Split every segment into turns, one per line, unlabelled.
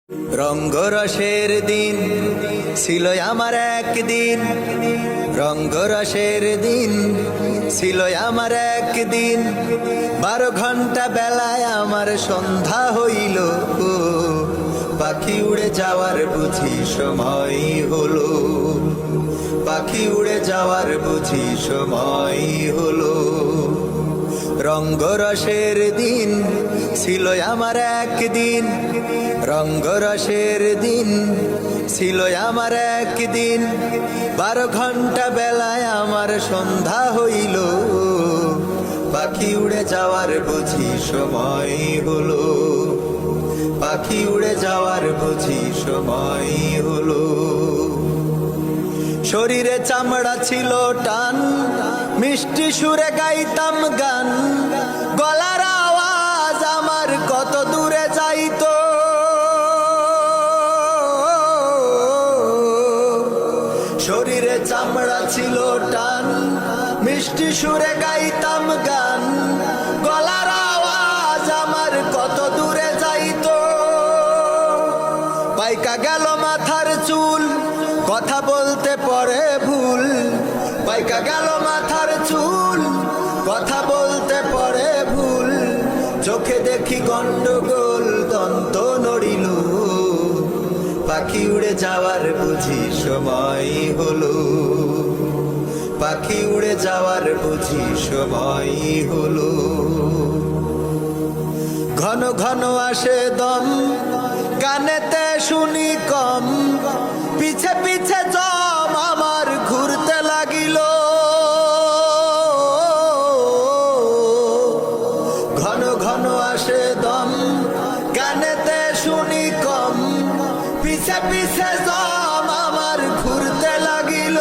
রঙ্গরসের দিন ছিল আমার একদিন, রঙ্গরসের দিন ছিল আমার একদিন। 12 ঘন্টা বেলায় আমার সন্ধ্যা হইল, পাখি উড়ে যাওয়ার বুঝি সময় হলো, পাখি উড়ে যাওয়ার বুঝি সময় হলো। রঙ্গরসের দিন ছিল আমার একদিন, রঙ্গরসের দিন ছিল আমার একদিন। 12 ঘন্টা বেলায় আমার সন্ধ্যা হইল, পাখি উড়ে যাওয়ার বুঝি সময় হলো, পাখি উড়ে যাওয়ার বুঝি সময় হলো। শরীরে চামড়া ছিল টান, মিষ্টি সুরে গাইতাম গান, গলার আওয়াজ আমার কত দূরে যাইতো। শরীরে চামড়া ছিল টান, মিষ্টি সুরে গাইতাম গান, গলার আওয়াজ আমার কত দূরে যাইতো। পাইকা গেল মাথার চুল, কথা বলতে পরে ভুল, পাইকা গেল মাথার চুল, কথা বলতে পরে ভুল। চোখে দেখি গন্ডগোল, দন্ত নড়িল, পাখি উড়ে যাওয়ার বুঝি সময় হলো, পাখি উড়ে যাওয়ার বুঝি সময় হলো। ঘন ঘন আসে দম, কানেতে শুনি কম, পিছে পিছে জম আমার ঘুরতে লাগিল। ঘন ঘন আসে দম, কানেতে শুনি কম, পিছে পিছে জম আমার ঘুরতে লাগিল।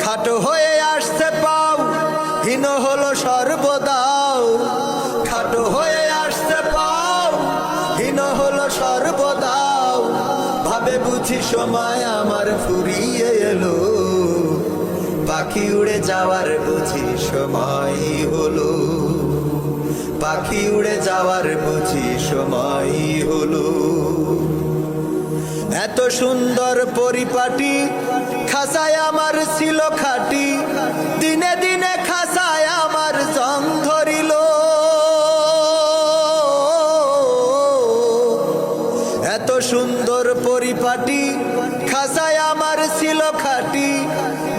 খাটো হয়ে আসছে পাও, হীন হলো সর্বদাও, খাটো হয়ে আসছে পাও, হীন হলো সর্বদাও। ভাবে বুঝি সময় আমার ফুরিয়ে এলো, পাখি উড়ে যাওয়ার বুঝি সময় হলো, পাখি উড়ে যাওয়ার বুঝি সময় হলো। এত সুন্দর পরিপাটি, খাসায় আমার ছিল খাটি, দিনে দিনে খাসায় আমার জং ধরিল। এত সুন্দর পরিপাটি, খাসায় আমার ছিল খাটি,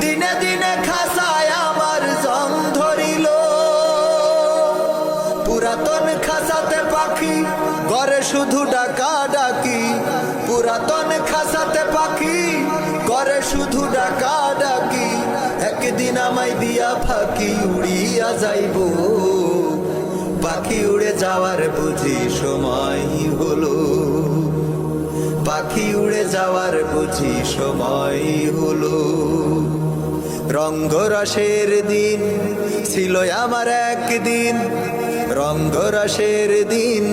দিনে দিনে খাসায় আমার জং ধরিল। পুরাতন খাসাতে পাখি, ঘরে শুধু ডাকা ডাকি, পুরাতন খাসাতে পাখি, ঘরে শুধু ডাকা ডাকি। একদিন আমায় দিয়া ফাঁকি উড়িয়া যাইব, পাখি উড়ে যাওয়ার বুঝি সময় হলো, পাখি উড়ে যাওয়ার বুঝি সময় হলো। রঙ্গরসের দিন ছিল আমার একদিন, রঙ্গরসের দিন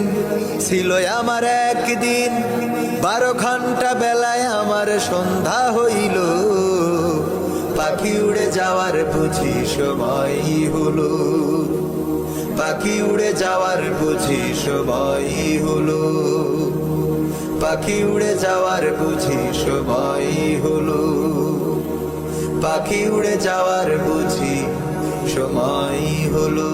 ছিল আমার একদিন। 12 ঘন্টা বেলায় আমার সন্ধ্যা হইল, পাখি উড়ে যাওয়ার বুঝি সময় হলো, পাখি উড়ে যাওয়ার বুঝি সময় হলো, পাখি উড়ে যাওয়ার বুঝি সময় হলো, পাখি উড়ে যাওয়ার বুঝি সময় হলো।